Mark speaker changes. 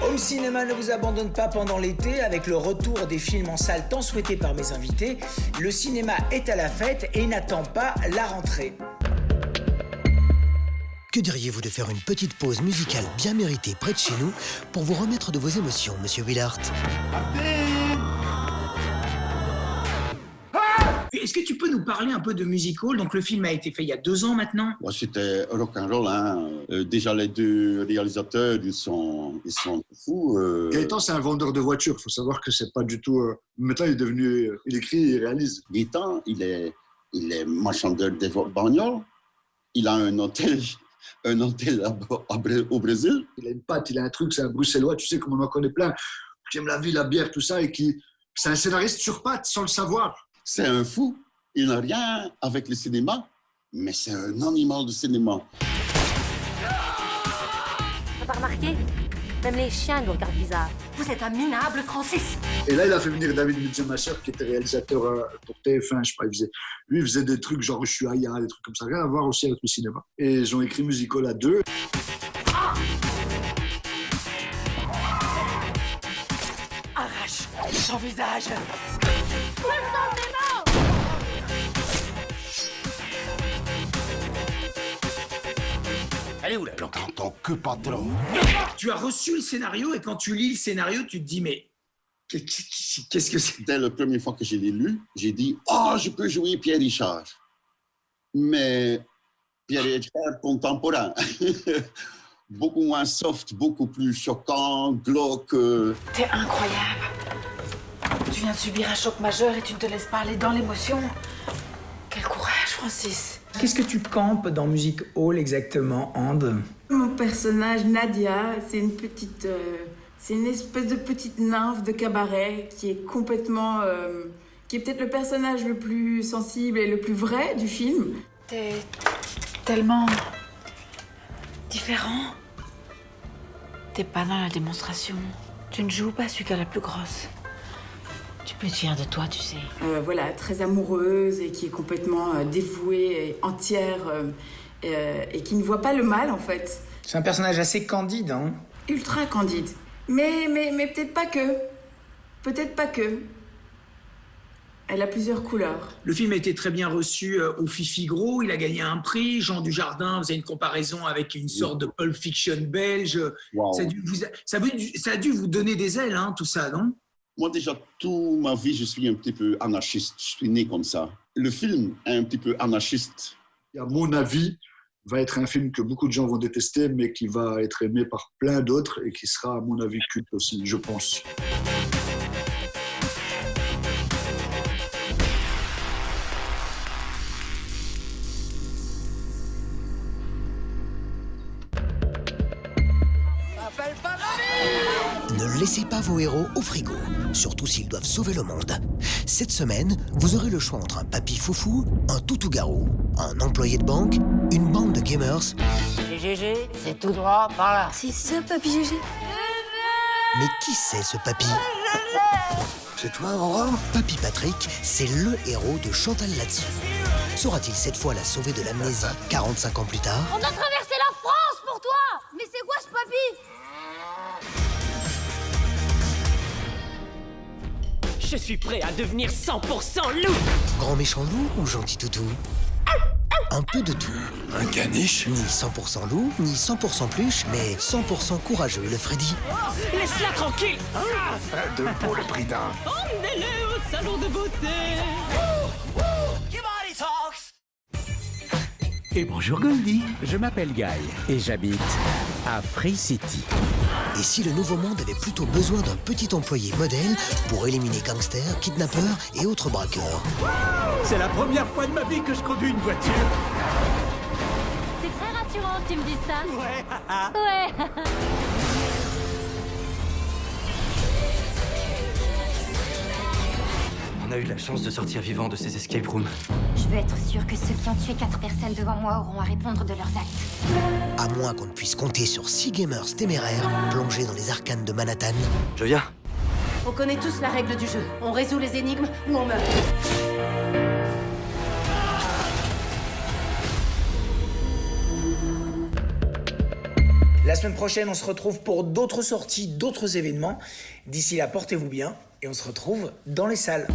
Speaker 1: Home Cinéma ne vous abandonne pas pendant l'été avec le retour des films en salle tant souhaités par mes invités. Le cinéma est à la fête et n'attend pas la rentrée.
Speaker 2: Que diriez-vous de faire une petite pause musicale bien méritée près de chez nous pour vous remettre de vos émotions, monsieur Willard?
Speaker 1: Est-ce que tu peux nous parler un peu de Music Hall? Donc le film a été fait il y a 2 ans maintenant.
Speaker 3: Bon, c'était rock'n'roll, hein. Déjà les 2 réalisateurs, ils sont fous.
Speaker 4: Gaëtan, c'est un vendeur de voitures. Il faut savoir que c'est pas du tout. Maintenant, il est devenu. Il écrit, il réalise.
Speaker 3: Gaëtan, il est marchandeur de bagnoles. Il a un hôtel au Brésil.
Speaker 4: Il a une patte, il a un truc, c'est un bruxellois. Tu sais, comme on en connaît plein, qui aime la vie, la bière, tout ça, et qui. C'est un scénariste sur pattes, sans le savoir.
Speaker 3: C'est un fou. Il n'a rien avec le cinéma, mais c'est un animal de cinéma.
Speaker 5: T'as pas remarqué? Même les chiens nous regardent bizarre. Vous êtes un minable, Francis.
Speaker 4: Et là, il a fait venir David Mitchell-Masher, qui était réalisateur pour TF1, je sais pas, il faisait des trucs genre Ushuaïa, des trucs comme ça, rien à voir aussi avec le cinéma. Et ils ont écrit Music Hall à 2.
Speaker 6: Arrache son visage.
Speaker 7: Elle est où la planque?
Speaker 8: En tant que patron.
Speaker 1: Tu as reçu le scénario et quand tu lis le scénario, tu te dis mais qu'est-ce que c'est?
Speaker 3: Dès la première fois que je l'ai lu, j'ai dit « Oh, je peux jouer Pierre Richard ». Mais Pierre Richard contemporain. Beaucoup moins soft, beaucoup plus choquant, glauque.
Speaker 6: T'es incroyable. Tu viens de subir un choc majeur et tu ne te laisses pas aller dans l'émotion. Quel courage, Francis.
Speaker 1: Qu'est-ce que tu campes dans Music Hall exactement, Ande?
Speaker 9: Mon personnage, Nadia, c'est une espèce de petite nymphe de cabaret qui est complètement... qui est peut-être le personnage le plus sensible et le plus vrai du film.
Speaker 6: T'es tellement différent. T'es pas dans la démonstration. Tu ne joues pas celui qui a la plus grosse. Tu peux être fière de toi, tu sais.
Speaker 9: Voilà, très amoureuse et qui est complètement dévouée et entière et qui ne voit pas le mal, en fait.
Speaker 1: C'est un personnage assez candide, hein?
Speaker 9: Ultra candide. Mais peut-être pas que. Peut-être pas que. Elle a plusieurs couleurs.
Speaker 1: Le film a été très bien reçu au Fifi-Gros, il a gagné un prix. Jean Dujardin faisait une comparaison avec une sorte de Pulp Fiction belge. Wow. Ça a dû vous donner des ailes, hein, tout ça, non?
Speaker 3: Moi, déjà, toute ma vie, je suis un petit peu anarchiste. Je suis né comme ça. Le film est un petit peu anarchiste.
Speaker 4: À mon avis, va être un film que beaucoup de gens vont détester, mais qui va être aimé par plein d'autres et qui sera, à mon avis, culte aussi, je pense.
Speaker 2: Ne laissez pas vos héros au frigo, surtout s'ils doivent sauver le monde. Cette semaine, vous aurez le choix entre un papy foufou, un toutou-garou, un employé de banque, une bande de gamers...
Speaker 5: GG, c'est tout droit par là.
Speaker 10: C'est ça, papy GG.
Speaker 2: Mais qui c'est, ce papy?
Speaker 8: C'est toi, Aurore?
Speaker 2: Papy Patrick, c'est le héros de Chantal là-dessous. Saura-t-il cette fois la sauver de l'amnésie 45 ans plus tard?
Speaker 10: On a traversé la France pour toi. Mais c'est quoi ce papy?
Speaker 6: Je suis prêt à devenir 100% loup.
Speaker 2: Grand méchant loup ou gentil toutou? Un peu de tout.
Speaker 8: Un caniche?
Speaker 2: Ni 100% loup, ni 100% pluche, mais 100% courageux, le Freddy.
Speaker 6: Laisse-la tranquille.
Speaker 8: Deux pour le prix d'un.
Speaker 6: Emmenez-le au salon de beauté.
Speaker 11: Et bonjour Goldie, je m'appelle Guy et j'habite à Free City.
Speaker 2: Et si le Nouveau Monde avait plutôt besoin d'un petit employé modèle pour éliminer gangsters, kidnappeurs et autres braqueurs?
Speaker 11: C'est la première fois de ma vie que je conduis une voiture.
Speaker 5: C'est très rassurant que tu me dises ça.
Speaker 11: Ouais.
Speaker 5: Ouais.
Speaker 12: On a eu la chance de sortir vivant de ces escape rooms.
Speaker 10: Je veux être sûre que ceux qui ont tué 4 personnes devant moi auront à répondre de leurs actes.
Speaker 2: À moins qu'on ne puisse compter sur 6 gamers téméraires plongés dans les arcanes de Manhattan.
Speaker 12: Je viens.
Speaker 6: On connaît tous la règle du jeu. On résout les énigmes ou on meurt.
Speaker 1: La semaine prochaine, on se retrouve pour d'autres sorties, d'autres événements. D'ici là, portez-vous bien et on se retrouve dans les salles.